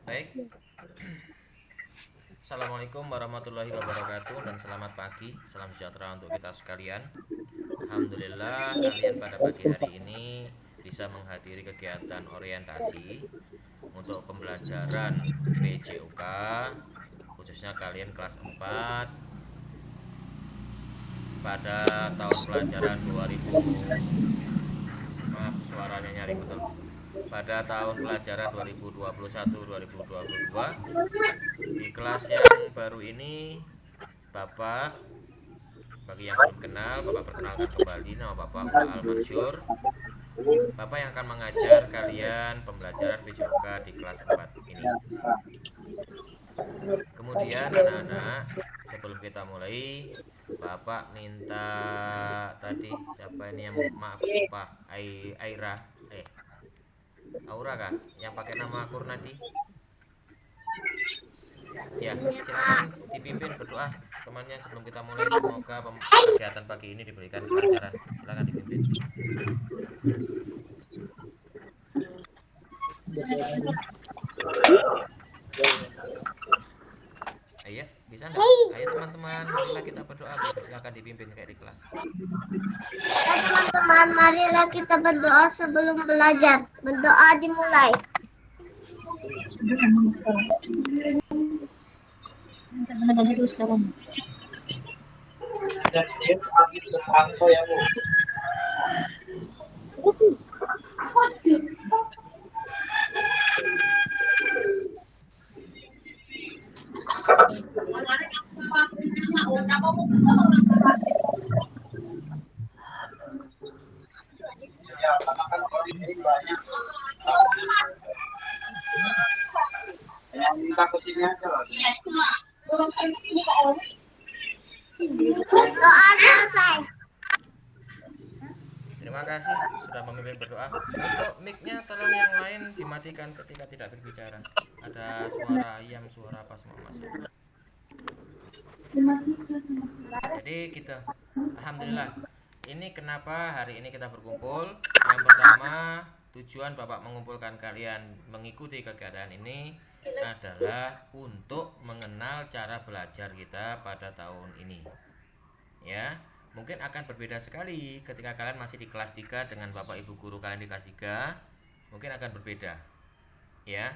Baik, Assalamualaikum warahmatullahi wabarakatuh dan selamat pagi, salam sejahtera untuk kita sekalian. Alhamdulillah kalian pada pagi hari ini bisa menghadiri kegiatan orientasi untuk pembelajaran PJOK, khususnya kalian kelas 4 pada tahun pelajaran 2000. Maaf suaranya nyaring betul. Pada tahun pelajaran 2021-2022 di kelas yang baru ini Bapak, bagi yang belum kenal, Bapak perkenalkan kembali, nama Bapak Ula Al-Mansur. Bapak yang akan mengajar kalian pembelajaran PJOK di kelas 4 ini. Kemudian anak-anak, sebelum kita mulai, Bapak minta tadi siapa ini yang maaf lupa, Aira, Aura kah? Yang pakai nama Kurnadi? Ya, silakan dipimpin berdoa temannya sebelum kita mulai. Semoga kegiatan pagi ini diberikan kelancaran. Silakan dipimpin. Iya, bisa enggak? Ayo teman-teman, marilah kita berdoa. Silakan dipimpin kayak di kelas. Ya teman-teman, marilah kita berdoa sebelum belajar. Berdoa dimulai. Doa selesai. Terima kasih sudah memimpin berdoa. Untuk mic-nya tolong yang lain dimatikan ketika tidak berbicara. Ada suara ayam, suara apa semua masuk. Jadi kita, alhamdulillah. Ini kenapa hari ini kita berkumpul? Yang pertama, tujuan Bapak mengumpulkan kalian mengikuti kegiatan ini adalah untuk mengenal cara belajar kita pada tahun ini. Ya, mungkin akan berbeda sekali ketika kalian masih di kelas 3 dengan Bapak Ibu guru kalian di kelas 3. Mungkin akan berbeda. Ya.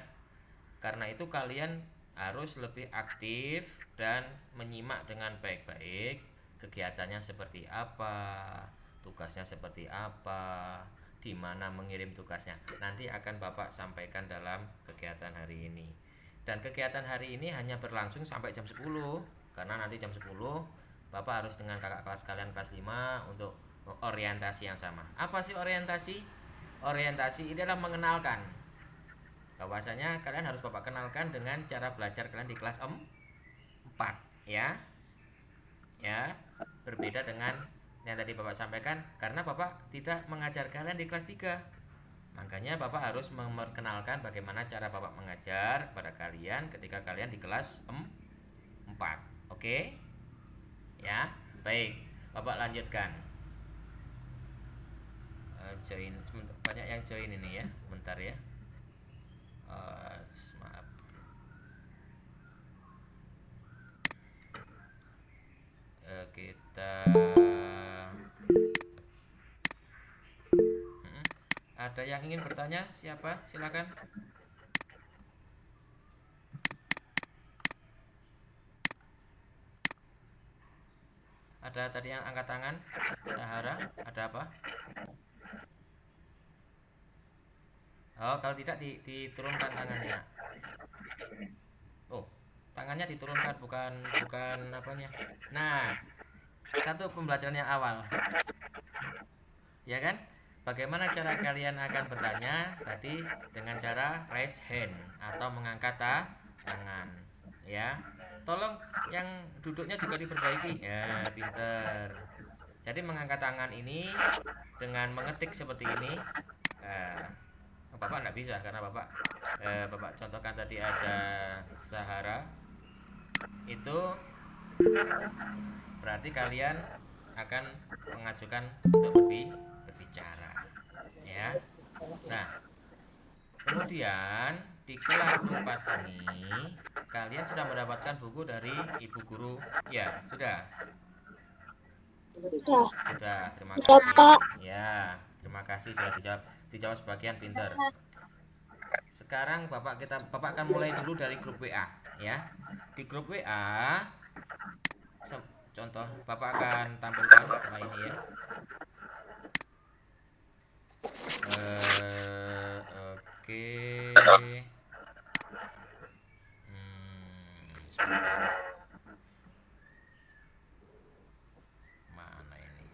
Karena itu kalian harus lebih aktif dan menyimak dengan baik-baik kegiatannya seperti apa, tugasnya seperti apa, di mana mengirim tugasnya. Nanti akan Bapak sampaikan dalam kegiatan hari ini. Dan kegiatan hari ini hanya berlangsung sampai jam 10 karena nanti jam 10 Bapak harus dengan kakak kelas kalian kelas 5 untuk orientasi yang sama. Apa sih orientasi? Orientasi ini adalah mengenalkan bahwasanya kalian harus Bapak kenalkan dengan cara belajar kalian di kelas 4 ya. Ya, berbeda dengan yang tadi Bapak sampaikan karena Bapak tidak mengajar kalian di kelas 3. Makanya Bapak harus memperkenalkan bagaimana cara Bapak mengajar pada kalian ketika kalian di kelas 4. Oke? Ya, baik. Bapak lanjutkan. Join banyak yang join ini ya. Sebentar ya. Maaf. Kita ada yang ingin bertanya? Siapa? Silakan. Ada tadi yang angkat tangan? Sahara, ada apa? Oh, kalau tidak diturunkan tangannya. Oh, tangannya diturunkan bukan apanya. Nah, satu pembelajaran yang awal. Ya kan? Bagaimana cara kalian akan bertanya tadi dengan cara raise hand atau mengangkat tangan, ya. Tolong yang duduknya juga diperbaiki. Ya, pinter. Jadi mengangkat tangan ini dengan mengetik seperti ini. Bapak nggak bisa karena Bapak contohkan tadi ada Sahara. Itu berarti kalian akan mengajukan untuk berbicara, ya. Nah, Kemudian di kelas 4 ini kalian sudah mendapatkan buku dari ibu guru? Ya, sudah. Sudah. Sudah, terima Sudah, kasih. Pak. Ya, terima kasih sudah dijawab. Dijawab sebagian pinter. Sekarang Bapak akan mulai dulu dari grup WA, ya. Di grup WA contoh Bapak akan tampilkan setelah ini ya. Oke. Sebentar. Mana ini?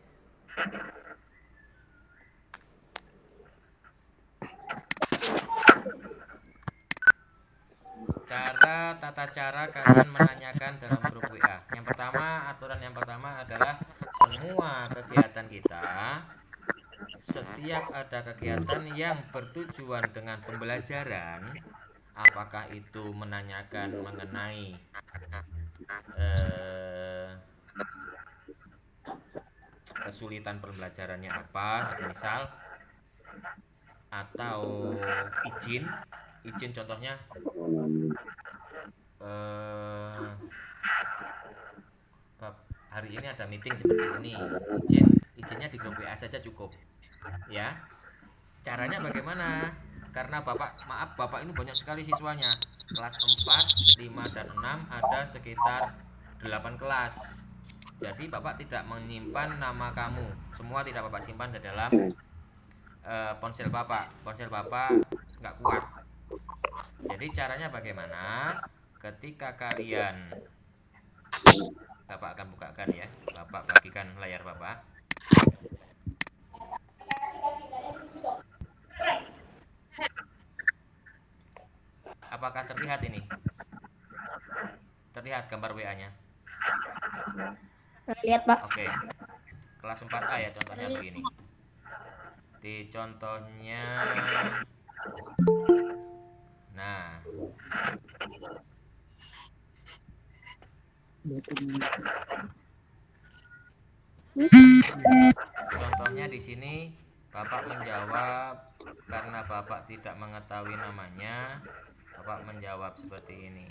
Tata cara kalian menanyakan dalam grup WA. Aturan yang pertama adalah semua kegiatan kita, setiap ada kegiatan yang bertujuan dengan pembelajaran, apakah itu menanyakan mengenai eh, kesulitan pembelajarannya apa, misal, atau izin contohnya eh, hari ini ada meeting seperti ini, izinnya di grup WA saja cukup, ya. Caranya bagaimana? Karena Bapak ini banyak sekali siswanya. Kelas 4, 5 dan 6 ada sekitar 8 kelas. Jadi Bapak tidak menyimpan nama kamu. Semua tidak Bapak simpan di dalam ponsel Bapak. Ponsel Bapak nggak kuat. Jadi caranya bagaimana? Ketika kalian, Bapak akan bukakan ya. Bapak bagikan layar Bapak. Apakah terlihat ini? Terlihat gambar WA-nya? Lihat, Pak. Oke. Kelas 4A ya, contohnya begini. Di contohnya, nah, contohnya di sini Bapak menjawab karena Bapak tidak mengetahui namanya. Bapak menjawab seperti ini.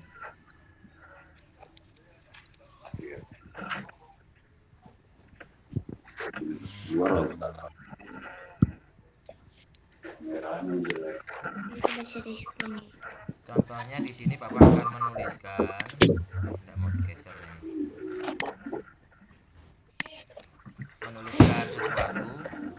Contohnya di sini Bapak akan menuliskan, tidak mau digeser ini. Menuliskan sesuatu.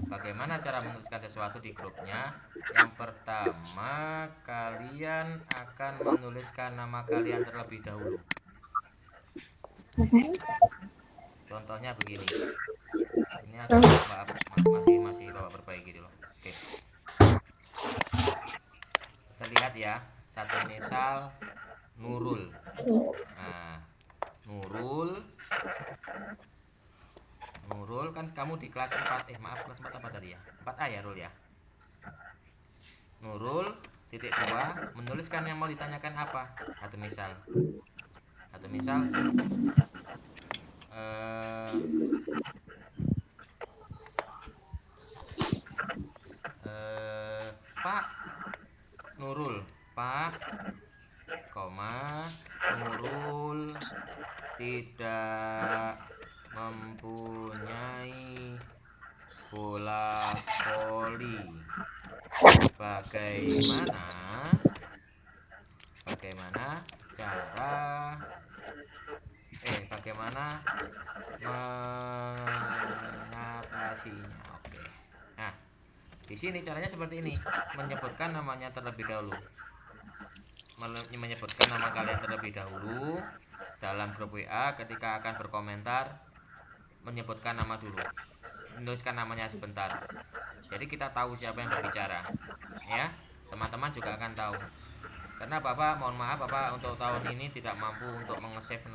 Bagaimana cara menuliskan sesuatu di grupnya? Yang pertama, kalian akan menuliskan nama kalian terlebih dahulu. Contohnya begini. Ini agak masih Bapak perbaiki dulu. Oke. Terlihat ya, satu inisial Nurul. Nah, Nurul kan kamu di kelas 4, kelas 4 apa tadi ya? 4A ya, Rul ya. Nurul titik 2 menuliskan yang mau ditanyakan apa? Satu misal Pak Nurul, Nurul tidak mempunyai bola voli. Bagaimana mengatasinya? Oke. Nah, di sini caranya seperti ini, menyebutkan namanya terlebih dahulu. Menyebutkan nama kalian terlebih dahulu dalam grup WA. Ketika akan berkomentar, menyebutkan nama dulu, menuliskan namanya sebentar. Jadi kita tahu siapa yang berbicara, ya. Teman-teman juga akan tahu. Karena Bapak, mohon maaf, Bapak untuk tahun ini tidak mampu untuk menge-save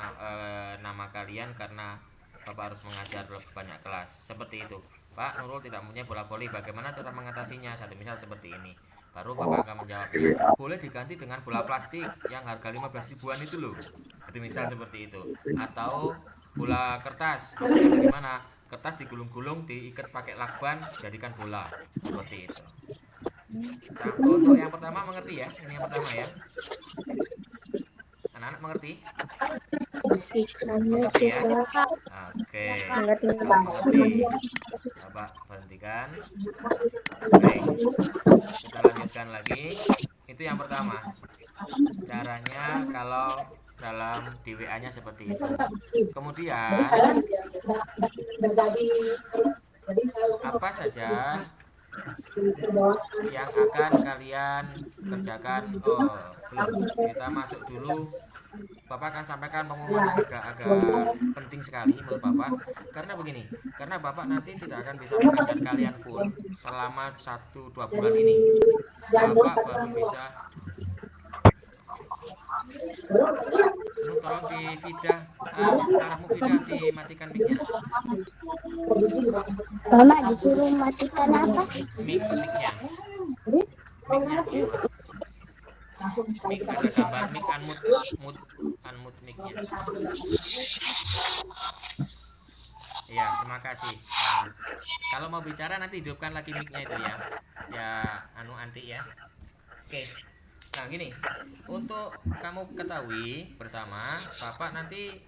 nama kalian karena Bapak harus mengajar lebih banyak kelas. Seperti itu. Pak Nurul tidak punya bola voli, bagaimana cara mengatasinya? Satu misal seperti ini. Baru Bapak akan menjawabnya. Boleh diganti dengan bola plastik yang harga 15 ribuan itu loh. Itu misal seperti itu. Atau bola kertas. Maksudnya bagaimana? Kertas digulung-gulung, diikat pakai lakban, jadikan bola. Seperti itu. Untuk yang pertama mengerti ya? Ini yang pertama ya. Anak-anak mengerti? Mengerti ya? Oke. Kalau mengerti, Bapak berhentikan. Baik, kita lanjutkan lagi. Itu yang pertama. Caranya kalau dalam di WA-nya seperti itu. Kemudian, apa saja yang akan kalian kerjakan? Oh, belum. Kita masuk dulu. Bapak akan sampaikan pengumuman yang agak penting sekali menurut Bapak. Karena begini, karena Bapak nanti tidak akan bisa mengajar kalian full selama 1-2 bulan ini. Bapak baru bisa, tolong dipidah, Sarah Mufidah dimatikan mic-nya. Mama disuruh matikan apa? Mic-nya. Mic-nya. Mic ada gambar mic unmute mic-nya. Iya, terima kasih. Kalau mau bicara nanti hidupkan lagi mic-nya itu ya. Ya, anti ya. Oke. Nah, gini. Untuk kamu ketahui bersama, Bapak nanti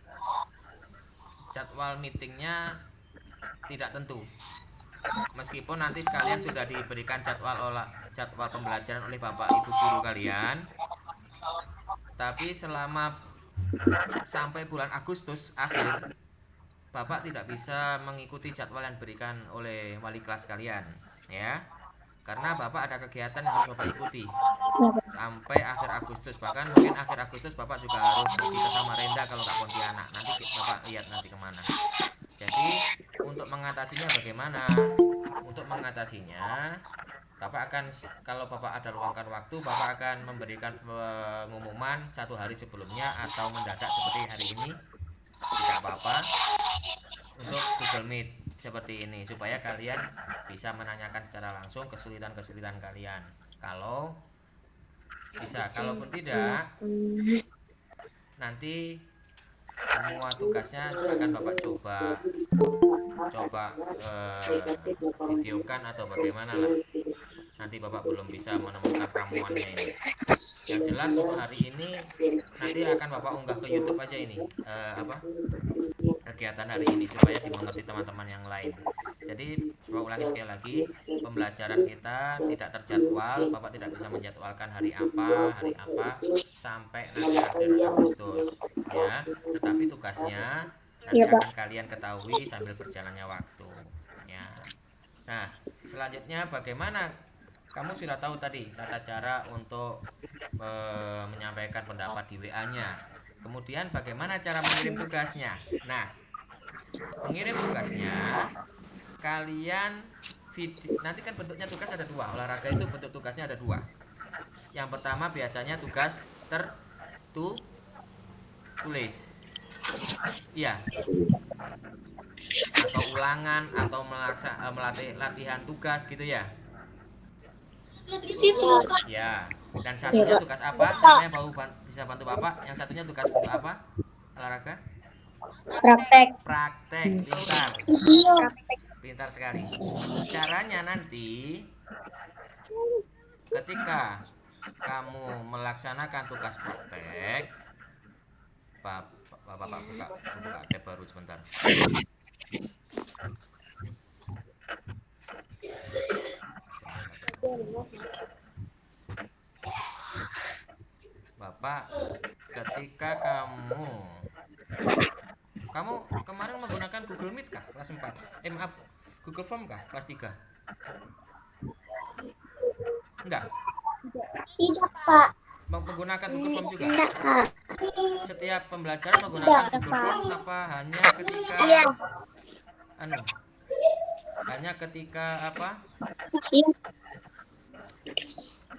jadwal meetingnya tidak tentu. Meskipun nanti sekalian sudah diberikan jadwal pembelajaran oleh Bapak Ibu guru kalian, tapi selama sampai bulan Agustus akhir Bapak tidak bisa mengikuti jadwal yang diberikan oleh wali kelas kalian, ya. Karena Bapak ada kegiatan yang harus Bapak ikuti sampai akhir Agustus. Bahkan mungkin akhir Agustus Bapak juga harus pergi ke Samarinda kalau nggak Pontianak. Nanti Bapak lihat nanti kemana. Jadi untuk mengatasinya bagaimana? Untuk mengatasinya, Bapak akan, kalau Bapak ada luangkan waktu, Bapak akan memberikan pengumuman 1 hari sebelumnya atau mendadak seperti hari ini. Tidak apa-apa, untuk Google Meet seperti ini supaya kalian bisa menanyakan secara langsung kesulitan-kesulitan kalian. Kalau bisa, kalaupun tidak, nanti semua tugasnya akan Bapak coba videokan atau bagaimana lah. Nanti Bapak belum bisa menemukan ramuannya ini. Yang jelas untuk hari ini nanti akan Bapak unggah ke YouTube aja ini kegiatan hari ini supaya dimengerti teman-teman yang lain. Jadi Bapak ulangi sekali lagi, pembelajaran kita tidak terjadwal, Bapak tidak bisa menjadwalkan hari apa sampai nanti akhir Agustus, ya. Tetapi tugasnya nanti akan kalian ketahui sambil berjalannya waktu, ya. Nah, selanjutnya bagaimana? Kamu sudah tahu tadi tata cara untuk menyampaikan pendapat di WA-nya. Kemudian bagaimana cara mengirim tugasnya? Nah, mengirim tugasnya kalian nanti kan bentuknya tugas ada dua. Olahraga itu bentuk tugasnya ada dua. Yang pertama biasanya tugas tertulis. Iya. Atau ulangan atau melatih latihan tugas gitu ya. Ya. Dan satunya tugas apa? Satunya bisa bantu Bapak. Yang satunya tugas untuk apa? Olahraga? Praktek. Pintar sekali. Caranya nanti ketika kamu melaksanakan tugas praktek, Bapak buka tab baru sebentar. Bapak, ketika kamu kemarin menggunakan Google Meet kah kelas 4? Maaf, Google Form kah kelas 3? Enggak? Tidak, Pak. Menggunakan Google Form juga? Tidak, Kak. Setiap pembelajaran menggunakan Google Form apa hanya ketika hanya ketika apa?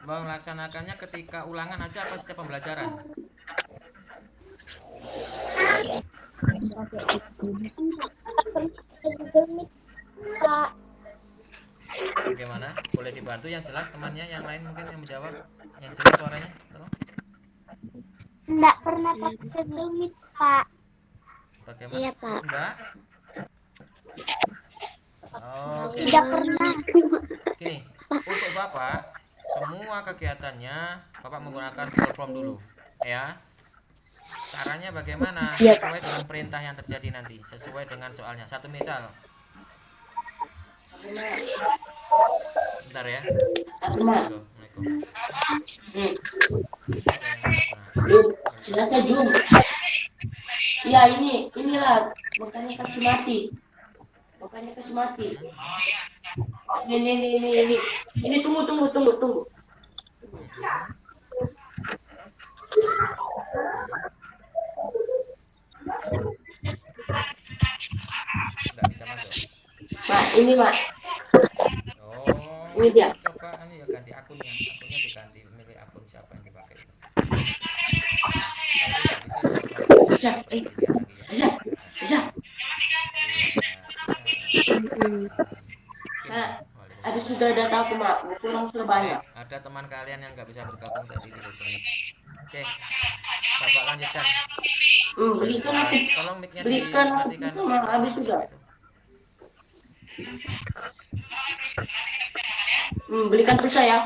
Melaksanakannya ketika ulangan aja apa setiap pembelajaran? Bagaimana? Boleh dibantu yang jelas temannya, yang lain mungkin yang menjawab, yang jelas suaranya, tolong. Enggak pernah pakai Google Meet, Pak. Bagaimana? Iya, Pak. Enggak. Oke. Tidak pernah. Gini, untuk Bapak semua kegiatannya Bapak menggunakan Google Form dulu, ya. Caranya bagaimana? Siap. Sesuai dengan perintah yang terjadi nanti, sesuai dengan soalnya. Satu misal, bentar ya. Apa, Assalamualaikum. Hmm. Bisa sayang. Nah, Sudah saya zoom. Ya inilah makanya kasih mati. Makanya kasih mati. Ini tunggu. nggak bisa masuk. Mak, ini mak. Oh, Ini dia. coba anu ya ganti akunnya diganti, milih akun siapa yang dipakai itu. Nah, kalau tidak bisa coba balik ke Bisa. seperti dilihat lagi ya. Bisa. Bisa. Iya, siap. Ini, Mak, habis waalaikumsalam. sudah data aku mak. Kurang sudah Oke, banyak. ada teman kalian yang nggak bisa bergabung tadi di Google Meet. Oke, Bapak lanjutkan. Belikan aku. Tolong mic-nya Belikan aku dimatikan. itu mak. Habis sudah. Itu. Belikan pulsa ya.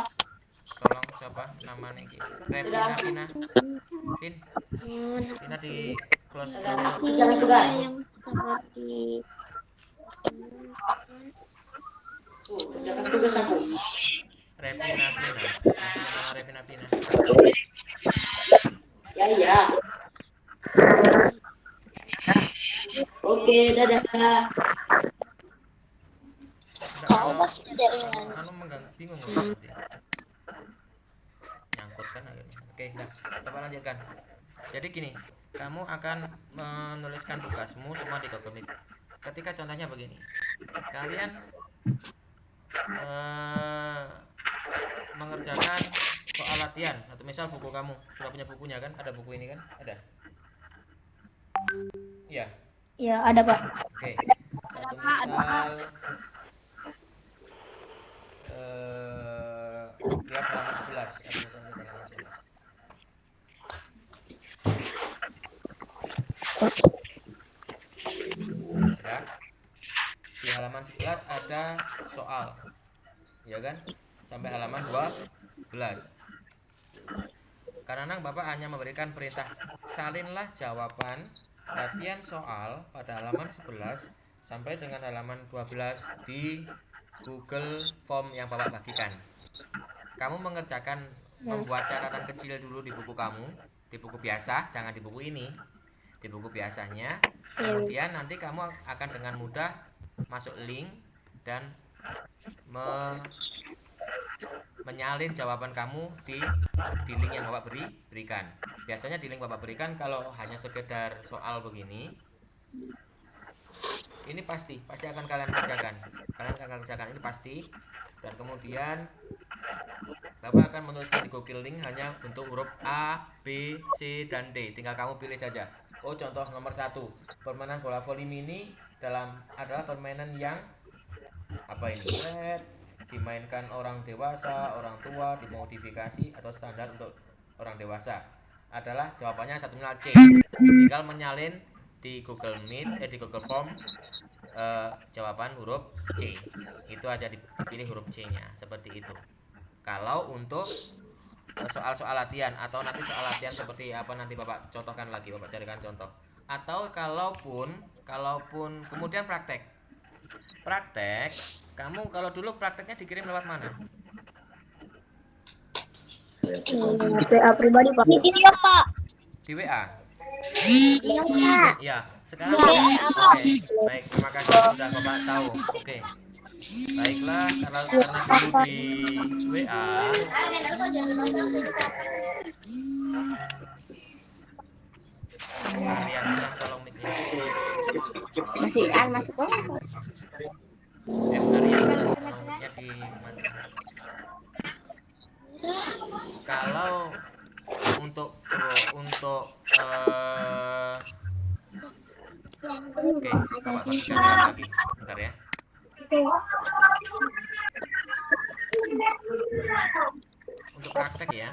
Tolong siapa namanya ini? Pina. Pin. Pina di close dulu. Jangan tugas. Kerjakan tugas aku. Repina. Repina. Ya. Oke, dadah. Anu bingung nanti. Nyangkut kan akhirnya. Oke, dah. Coba lanjutkan. Jadi gini, kamu akan menuliskan tugasmu semua di Google Meet. Ketika contohnya begini, kalian mengerjakan soal latihan atau misal buku kamu sudah punya bukunya kan, ada buku ini kan, ada. Iya. Ya, ada Pak. Oke. Satu misal lihat halaman 11 atau misalnya halaman 11. Sudah. Di halaman 11 ada soal. Ya kan? Sampai halaman 12. Karena Bapak hanya memberikan perintah salinlah jawaban latihan soal pada halaman 11 sampai dengan halaman 12 di Google Form yang Bapak bagikan. Kamu mengerjakan membuat catatan kecil dulu di buku kamu, di buku biasa, jangan di buku ini. Di buku biasanya, kemudian nanti kamu akan dengan mudah masuk link dan menyalin jawaban kamu di link yang Bapak berikan. Biasanya di link Bapak berikan kalau hanya sekedar soal begini, ini pasti akan kalian kerjakan. Ini pasti. Dan kemudian Bapak akan menuliskan di Google Link hanya bentuk huruf A, B, C, dan D. Tinggal kamu pilih saja. Oh, contoh nomor 1, permainan bola voli mini adalah permainan yang apa ini? Dimainkan orang dewasa, orang tua, dimodifikasi atau standar untuk orang dewasa. Adalah jawabannya satu misal C. Tinggal menyalin di Google Meet, di Google Form jawaban huruf C. Itu aja dipilih huruf C-nya seperti itu. Kalau untuk soal-soal latihan atau nanti soal latihan seperti apa nanti Bapak contohkan lagi, Bapak carikan contoh. Atau kalaupun kemudian praktek, kamu kalau dulu prakteknya dikirim lewat mana? WA pribadi Pak. Di dia Pak. Di WA. Iya Pak. Ya, sekarang oke. Baik, terima kasih sudah Bapak tahu. Oke. Baiklah, karena dulu di WA. Rian, tolong mic-nya. Masih masuk kok. Rian, tolong mic-nya dimatikan. Kalau untuk oke, Bapak bagikan lagi. Bentar ya. Untuk praktek ya.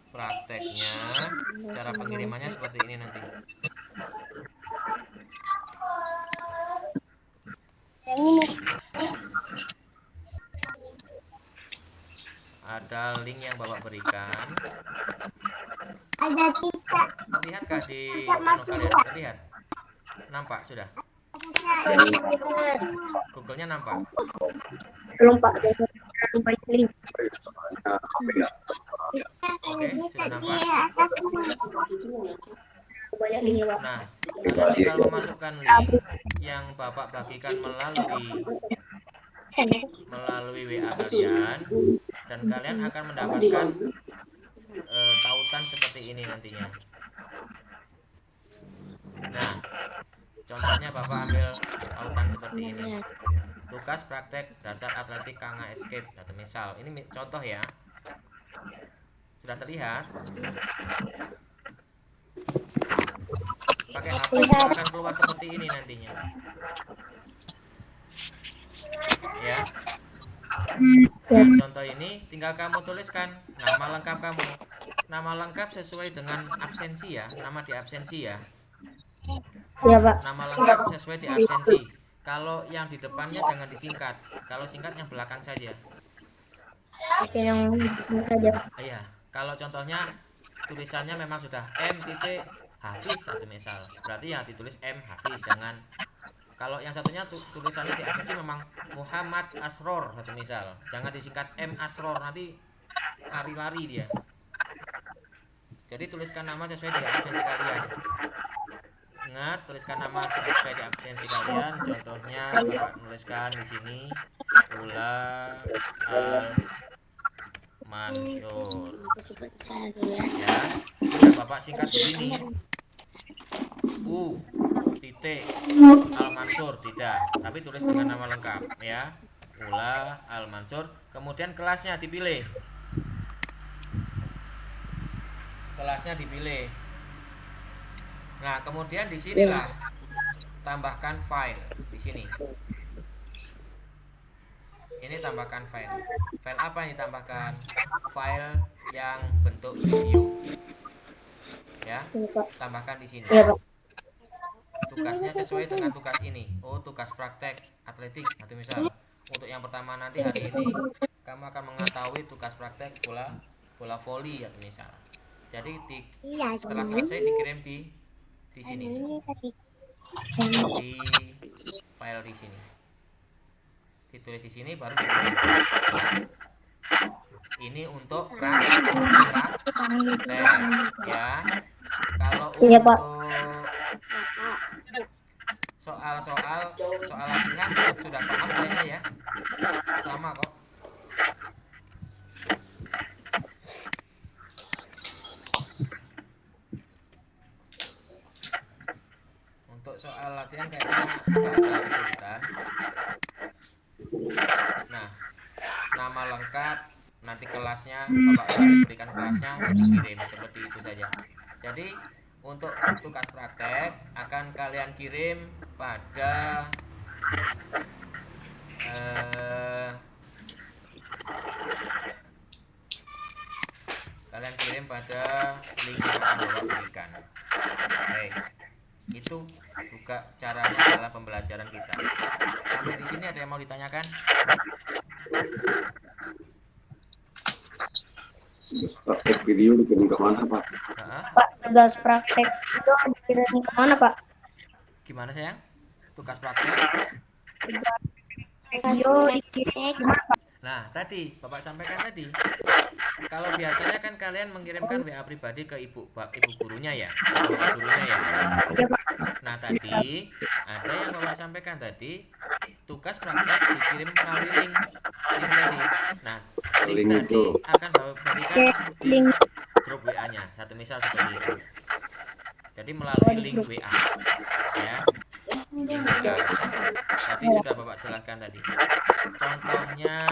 Prakteknya cara pengirimannya seperti ini nanti. pada link yang Bapak berikan. Ada cicak. Terlihatkah di Cicak anu masuk kalian? nggak? Terlihat? Nampak sudah? Cicak. Google-nya nampak? Belum Pak, lupa link. Oke, sudah nampak? Banyak link ya Pak. Nah, kalian tinggal memasukkan link yang Bapak bagikan melalui WA kalian, dan kalian akan mendapatkan tautan seperti ini nantinya. Nah, contohnya Bapak ambil tautan seperti ini. Tugas praktek dasar atletik Kanga Escape atau misal. Ini contoh ya. Sudah terlihat? Pakai HP juga akan keluar seperti ini nantinya. Ya. Nah, contoh ini tinggal kamu tuliskan nama lengkap kamu. Nama lengkap sesuai dengan absensi ya, nama di absensi ya. Iya Pak. Nama lengkap sesuai di absensi. Kalau yang di depannya jangan disingkat. Kalau singkat yang belakang saja. Oke, yang saja. Iya, kalau contohnya tulisannya memang sudah M titik Hafiz atau misal, berarti ya ditulis M Hafiz, jangan. Kalau yang satunya tulisannya di absensi memang Muhammad Asror satu misal, jangan disingkat M Asror, nanti lari-lari dia. Jadi tuliskan nama sesuai di absensi kalian. Ingat, tuliskan nama sesuai di absensi kalian. Contohnya Bapak nuliskan di sini Ula Al Mansur. Ya, sudah Bapak singkat begini. U titik Al Mansur tidak, tapi tulis dengan nama lengkap ya. Ula Al Mansur. Kemudian kelasnya dipilih. Kelasnya dipilih. Nah, kemudian di sinilah tambahkan file di sini. Ini tambahkan file. File apa yang ditambahkan? File yang bentuk video. Ya, tambahkan di sini. Tugasnya sesuai dengan tugas ini. Oh, tugas praktek atletik atau misal untuk yang pertama nanti hari ini kamu akan mengetahui tugas praktek bola voli atau misal. Jadi setelah selesai dikirim di sini. Di file di sini. Ditulis di sini baru dikirim. Ini untuk praktek ya. Kalau untuk soal latihan sudah paham kayaknya ya. Sama kok. Untuk soal latihan kayaknya agak kesulitan. Nah, nama lengkap, nanti kelasnya Bapak berikan kelasnya dan dikirim seperti itu saja. Jadi untuk tugas praktek akan kalian kirim pada link yang akan Bapak berikan. Baik. Itu juga caranya dalam pembelajaran kita. Sampai di sini ada yang mau ditanyakan? Praktek video dikirim ke mana Pak? Pak, tugas praktek itu dikirim ke mana Pak? Gimana sayang? Tugas praktek? Video dikirim ke mana Pak? Nah, tadi Bapak sampaikan tadi. Kalau biasanya kan kalian mengirimkan WA pribadi ke ibu gurunya ya, bapak gurunya ya. Nah, tadi ada yang Bapak sampaikan tadi, tugas praktek dikirim melalui link tadi. Nah, link tadi akan Bapak berikan di grup WA-nya. Satu misal seperti itu. Jadi melalui link WA. Ya. Tadi sudah Bapak jelaskan tadi. Contohnya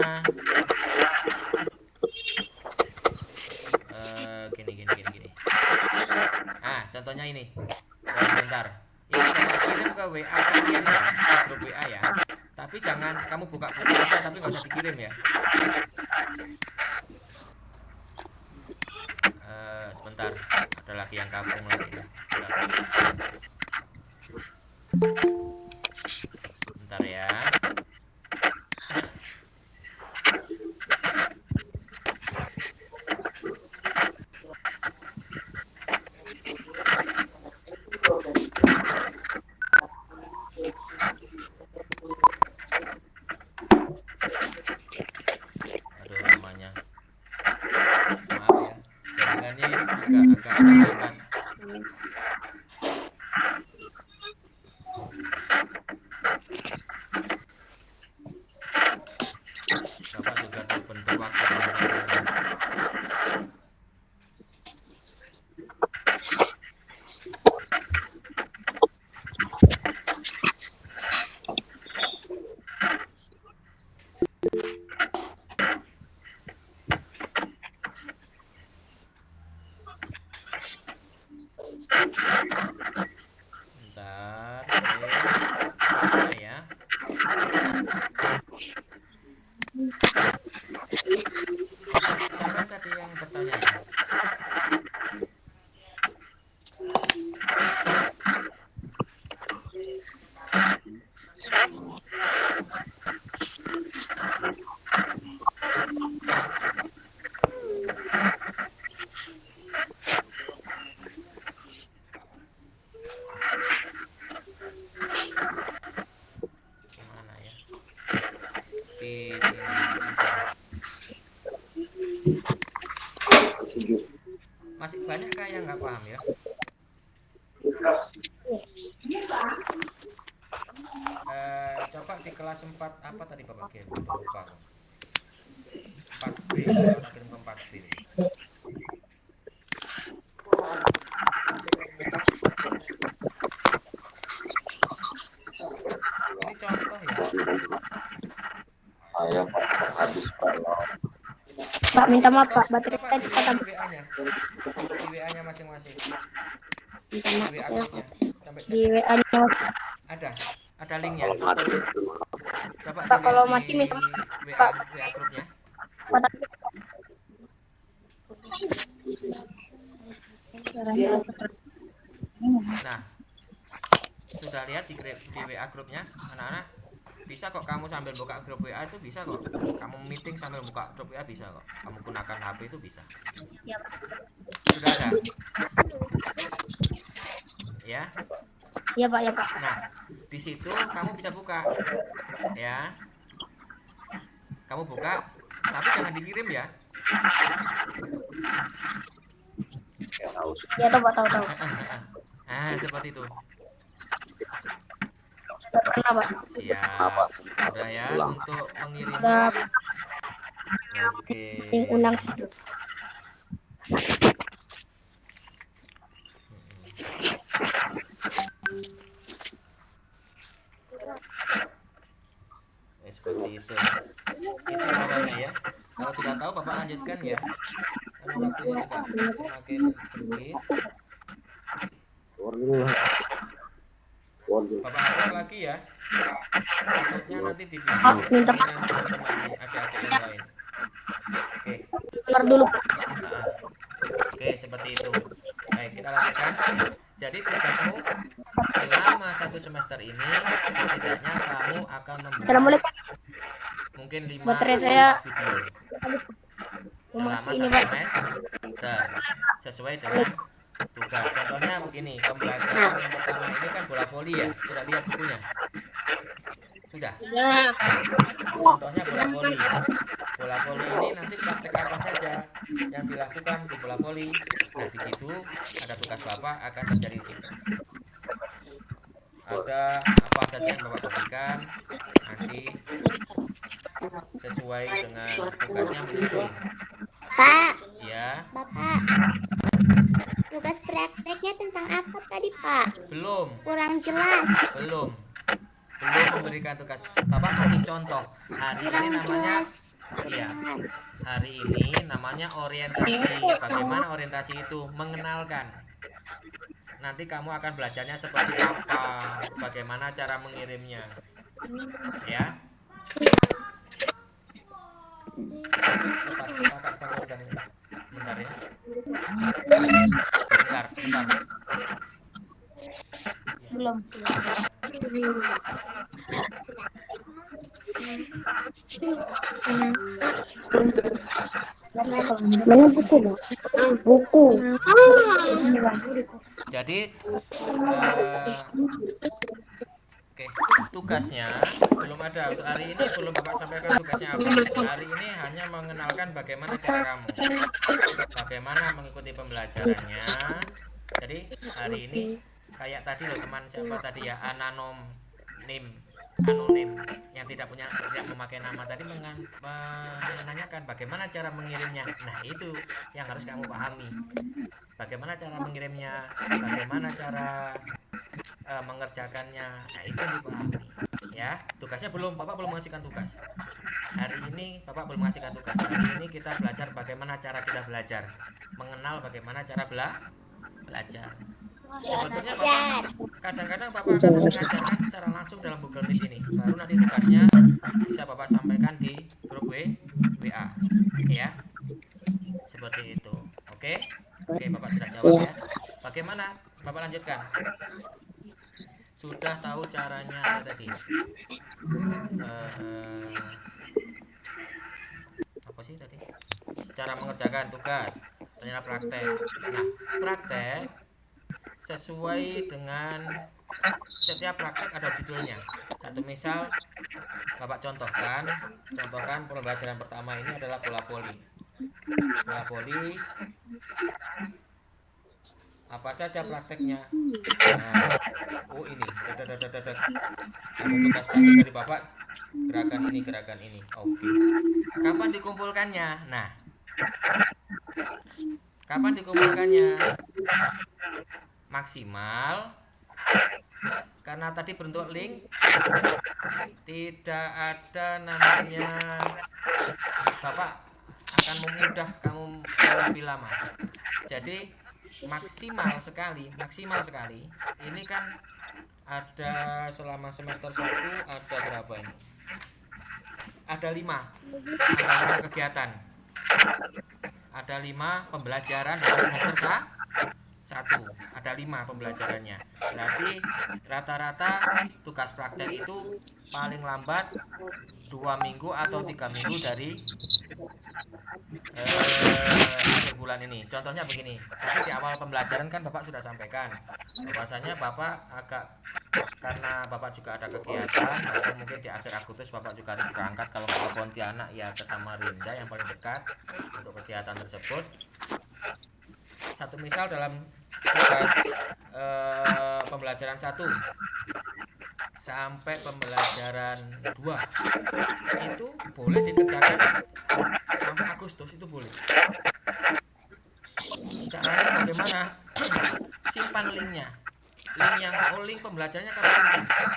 gini. Nah, contohnya ini. Bentar. Ini Bapak kirim ke WA kalian ya, ke grup WA ya. Tapi jangan kamu buka-buka aja, tapi nggak usah dikirim ya. Sebentar, ada lagi yang gabung lagi. Bentar ya. bentuk waktu pembelajaran. Bentar, oke. Kita mulai ya. Siapa yang tadi yang bertanya ya? Gimana ya? Di sini bentar. Masih banyak kah yang nggak paham ya? Coba di kelas 4 apa tadi Bapak kirim? Lupa kok. 4B, Bapak kirim ke 4B. Ini contoh ya. Saya Pak habis kalau Pak, minta maaf Pak, baterai Coba tadi kata di WA-nya. Di WA-nya masing-masing. Di WA grupnya. Sampai di WA-nya Mas. Ada linknya. Coba Pak, kalau dilihat mati di minta maaf. WA grupnya. Nah, sudah lihat di WA grupnya, anak-anak? Bisa kok kamu sambil buka grup WA itu bisa kok. Kamu meeting sambil buka grup WA bisa kok. Kamu gunakan HP itu bisa. Sudah ada? Ya. Iya Pak, ya Pak. Nah, di situ kamu bisa buka. Ya. Kamu buka, tapi jangan dikirim ya. Ya tahu Pak, tahu. Nah, seperti itu. Sudah pernah Pak. Siap. Sudah ya untuk pengiriman. Sudah Oke. undang. Seperti itu. Itu awalnya ya. Kalau sudah tahu Bapak lanjutkan ya. Karena waktunya juga semakin sempit. Bapak hapus lagi ya. Takutnya nanti dibikin mainan teman-teman adik-adik yang lain. Oke. Keluar dulu Pak. Nah, oke, seperti itu. Baik, kita lanjutkan. Jadi tugasmu selama 1 semester ini setidaknya kamu akan membuat Assalamualaikum. mungkin 5 Baterai saya video selama ini 1 Pak. semester sesuai dengan tugas. Contohnya begini, pembelajaran yang pertama ini kan bola voli ya. Sudah lihat bukunya? Sudah? Ya. Contohnya bola voli. Bola voli ini nanti praktek apa saja yang dilakukan di bola voli. Nah, di situ ada tugas Bapak akan terjadi di situ. Ada apa saja yang Bapak berikan nanti sesuai dengan tugasnya menyusun. Pak, Ya, Bapak, tugas prakteknya tentang apa tadi Pak? belum. Kurang jelas. Belum memberikan tugas. Bapak kasih contoh. Hari ini Kurang namanya jelas. ya. Hari ini namanya orientasi. Bagaimana orientasi itu? Mengenalkan. Nanti kamu akan belajarnya seperti apa, bagaimana cara mengirimnya. Ya. Lepas kakak bangunkan ini. Bentar ya. Sebentar. Belum. Mana buku Bang? Buku. Jadi oke, tugasnya belum ada untuk hari ini, belum Bapak sampaikan tugasnya apa. Hari ini hanya mengenalkan bagaimana cara kamu, bagaimana mengikuti pembelajarannya. Jadi hari ini kayak tadi loh teman siapa tadi ya, anonim yang yang tidak memakai nama tadi menanyakan bagaimana cara mengirimnya. Nah, itu yang harus kamu pahami. Bagaimana cara mengirimnya, bagaimana cara mengerjakannya. Nah, itu yang dipahami. Ya, tugasnya Bapak belum mengasihkan tugas. Hari ini Bapak belum mengasihkan tugas. Hari ini kita belajar bagaimana cara kita belajar. Mengenal bagaimana cara belajar. Sebetulnya Bapak kadang-kadang Bapak akan mengajarkan secara langsung dalam Google Meet ini. Baru nanti tugasnya bisa Bapak sampaikan di grup WA. Ya. Seperti itu. Oke? Oke, Bapak sudah jawab ya. Bagaimana? Bapak lanjutkan. Sudah tahu caranya tadi. Apa sih tadi? Cara mengerjakan tugas. Ternyata praktek. Nah, praktek sesuai dengan setiap praktek ada judulnya. Satu misal Bapak contohkan pembelajaran pertama ini adalah bola voli. Bola voli apa saja prakteknya? Nah, ini. Ada tugas praktek dari Bapak gerakan ini. Oke. Kapan dikumpulkannya? Nah, kapan dikumpulkannya? Maksimal karena tadi bentuk link tidak ada namanya Bapak akan memudah kamu lebih lama. Jadi maksimal sekali ini kan ada selama semester 1 ada berapa ini? Ada 5 kegiatan, ada 5 pembelajaran dalam semester 1, ada 5 pembelajarannya. Berarti rata-rata tugas praktek itu paling lambat 2 minggu atau 3 minggu dari akhir bulan ini. Contohnya begini, tadi di awal pembelajaran kan Bapak sudah sampaikan bahwasanya Bapak karena Bapak juga ada kegiatan, atau mungkin di akhir Agustus Bapak juga harus berangkat, kalau ke Pontianak ya ke Samarinda yang paling dekat untuk kegiatan tersebut. Satu misal dalam tugas pembelajaran 1 sampai pembelajaran 2 itu boleh dikerjakan sampai Agustus, itu boleh. Caranya bagaimana? Simpan linknya. Link pembelajarannya kamu simpan.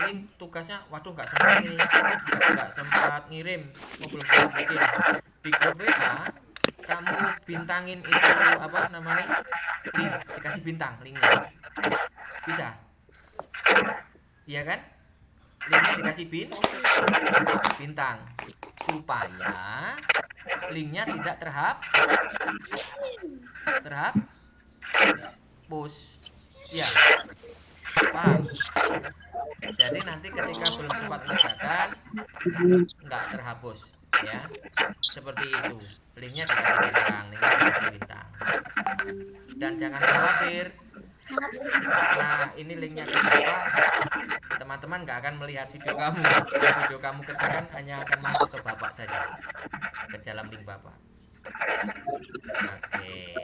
Link tugasnya, waduh nggak sempat ngirim, belum sempat bikin. Di grup WA kamu bintangin itu apa namanya, link, dikasih bintang linknya, bisa, iya kan? Linknya dikasih bintang supaya linknya tidak terhapus, ya paham? Jadi nanti ketika belum sempat mengerjakan nggak terhapus, ya seperti itu. Linknya dikasih bintang, dan jangan khawatir karena ini linknya ke Bapak, teman-teman nggak akan melihat video kamu. Video kamu kerjakan hanya akan masuk ke Bapak saja, ke dalam link Bapak. Oke.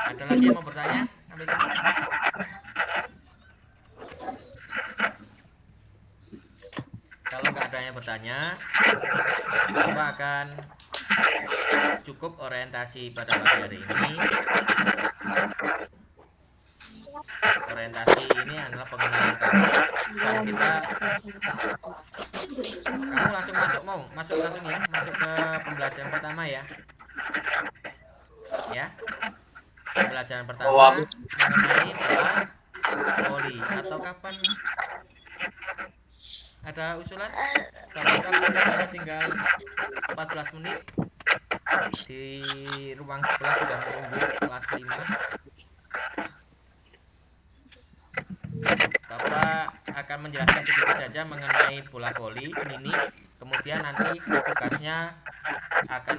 Ada lagi yang mau bertanya sampai sini? Kalau nggak ada yang bertanya, Bapak akan cukup orientasi pada pagi hari ini. Orientasi ini adalah pengenalan kamu, dan kamu langsung masuk ke pembelajaran pertama ya. Pembelajaran pertama mengenai bola voli. Atau kapan ada usulan? Waktunya tinggal 14 menit. Di ruang sebelah sudah menunggu kelas 5. Bapak akan menjelaskan sedikit saja mengenai bola voli mini. Kemudian nanti tugasnya akan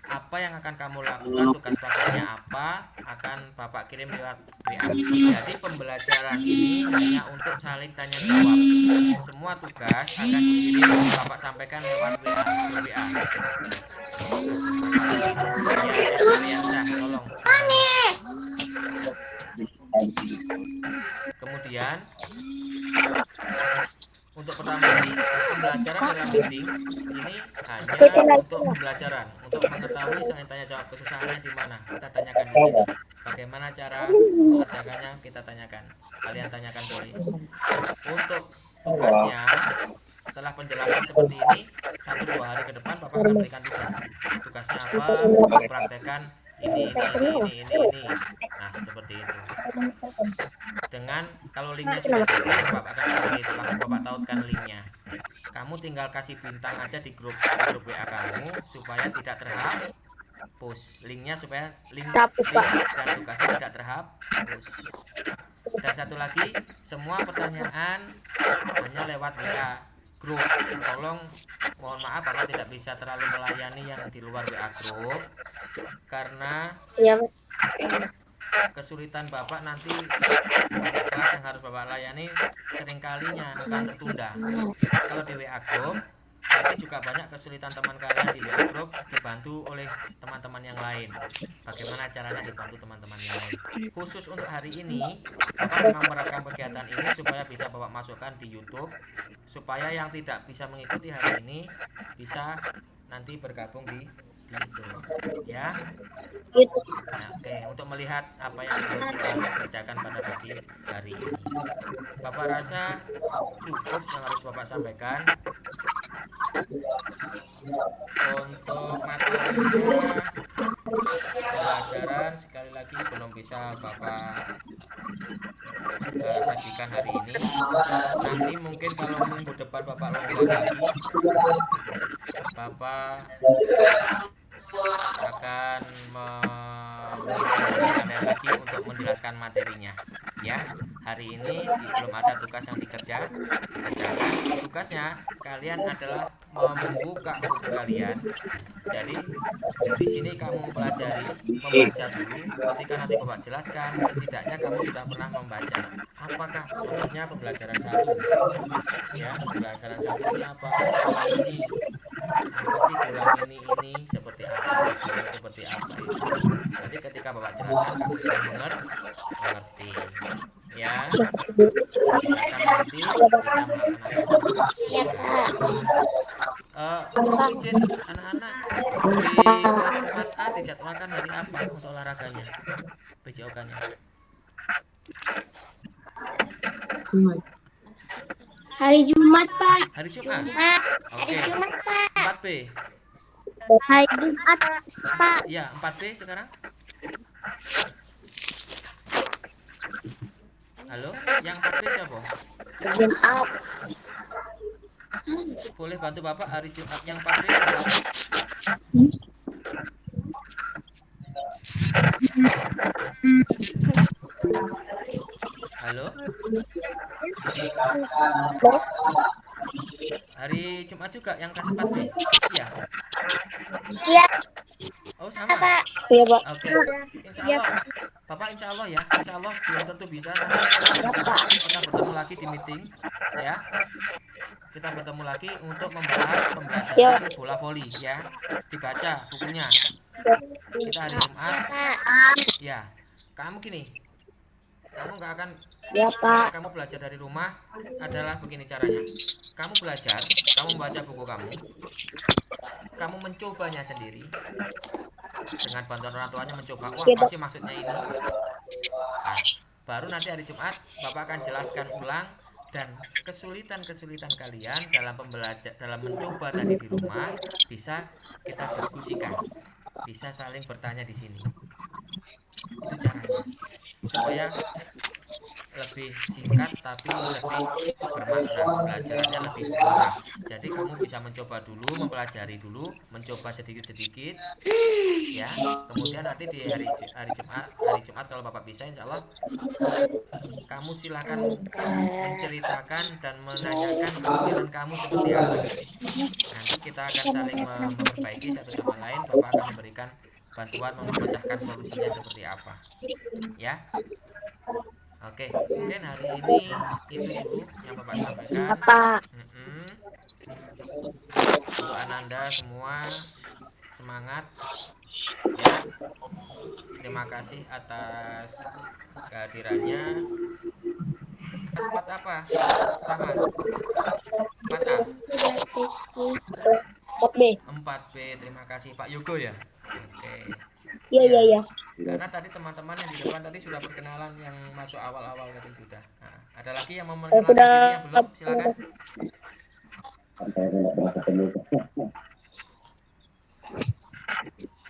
apa yang akan kamu lakukan, tugas prakteknya apa, akan Bapak kirim lewat WA. Jadi pembelajaran ini hanya untuk saling tanya jawab. Semua tugas akan dikirim, Bapak sampaikan lewat WA. Tolong. Kemudian Untuk pertama ini pembelajaran dalam meeting ini hanya untuk pembelajaran, untuk mengetahui soal tanya jawab kesusahannya di mana. Kita tanyakan di sini. Bagaimana cara mengerjakannya kita tanyakan. Kalian tanyakan boleh. Untuk tugasnya setelah penjelasan seperti ini 1-2 hari ke depan Bapak akan berikan tugas. Tugasnya apa? Mempraktekkan ini. Nah, seperti itu. Dengan kalau linknya sudah jadi Bapak akan seperti itu, langsung Bapak tautkan linknya. Kamu tinggal kasih bintang aja di grup WA kamu supaya tidak terhapus linknya, supaya link dan tugasnya tidak terhapus. Dan satu lagi, semua pertanyaan hanya lewat WA grup. Tolong, mohon maaf Bapak tidak bisa terlalu melayani yang di luar WA grup karena kesulitan Bapak nanti banyak kelas yang harus Bapak layani, seringkalinya akan tertunda. Kalau di WA Group berarti juga banyak kesulitan teman kalian di WA Group dibantu oleh teman-teman yang lain. Bagaimana caranya dibantu teman-teman yang lain? Khusus untuk hari ini Bapak memang merekam kegiatan ini supaya bisa Bapak masukkan di YouTube, supaya yang tidak bisa mengikuti hari ini bisa nanti bergabung di YouTube, ya. Nah, oke, untuk melihat apa yang harus kita kerjakan pada pagi hari ini. Bapak rasa cukup yang harus Bapak sampaikan. Untuk materinya, pembelajaran sekali lagi belum bisa Bapak sajikan hari ini. Nanti mungkin kalau minggu depan Bapak longgar lagi, Bapak akan menghubungi kalian lagi untuk menjelaskan materinya, ya. Hari ini belum ada tugas yang dikerjakan. Tugasnya kalian adalah membuka buku kalian. Jadi di sini kamu mempelajari, membaca dulu. Ketika nanti Bapak jelaskan, setidaknya kamu sudah pernah membaca. Apakah contohnya pembelajaran 1? Ya, pembelajaran 1 ini apa? Oh, gelang ini. Apa sih gelang ini seperti apa, tujuannya seperti apa itu. Nanti ketika Bapak jelaskan kamu sudah mengerti. Ya, setelah dijelaskan mengerti, bisa melaksanakan tugas. Mohon izin anak-anak, di kelas 4A dijadwalkan hari apa untuk olahraganya, PJOK-nya? Hari Jumat, Pak. Hari Jumat. Oke. 4B. Hari Jumat, Pak. Ya, 4B sekarang. Halo, yang 4B siapa? Jumat. Boleh bantu Bapak hari Jumat yang 4B apa? Halo? Hari Jumat juga yang kelas 4B? Iya. Iya, Oh, sama. Pak. Iya, Pak. Oke. Insya Allah. Bapak insya Allah ya. Insya Allah belum tentu bisa. Nanti kalau hari Jumat kita bertemu lagi di meeting, ya. Kita bertemu lagi untuk membahas pembelajaran bola voli, ya. Dibaca bukunya. Kita hari Jumat. Ya. Kamu gini. Kamu nggak akan Iya, Pak. kamu belajar dari rumah adalah begini caranya. Kamu belajar, kamu membaca buku kamu mencobanya sendiri dengan bantuan orang tuanya, mencoba, wah pasti maksudnya ini. Nah, baru nanti hari Jumat Bapak akan jelaskan ulang, dan kesulitan-kesulitan kalian dalam mencoba tadi di rumah bisa kita diskusikan, bisa saling bertanya di sini. Itu caranya supaya lebih singkat tapi lebih bermakna, pembelajarannya lebih mudah. Jadi kamu bisa mencoba dulu, mempelajari dulu, mencoba sedikit-sedikit, ya. Kemudian nanti di hari Jumat kalau Bapak bisa, insya Allah kamu silahkan menceritakan dan menanyakan kesulitan kamu seperti apa. Nanti kita akan saling memperbaiki satu sama lain. Bapak akan memberikan bantuan memecahkan solusinya seperti apa, ya. Oke, mungkin hari ini itu dulu yang Bapak sampaikan. Pak. Untuk Ananda semua semangat, ya. Terima kasih atas kehadirannya. kelas 4 apa? Rahman. 4A. B. 4B. Terima kasih Pak Yogo ya. Oke. Iya, iya, iya. Karena tadi teman-teman yang di depan tadi sudah perkenalan yang masuk awal-awal tadi sudah. Nah, ada lagi yang mau Saya memperkenalkan sudah diri yang belum? Silakan. Sampai nggak pernah ketemu.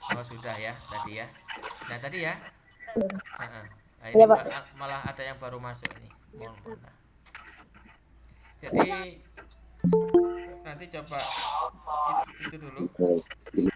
Oh sudah ya tadi ya. Nah tadi ya. Nah, nah, ini Iya, Pak. malah ada yang baru masuk nih. Mohon maaf. Jadi nanti coba itu dulu. Oke.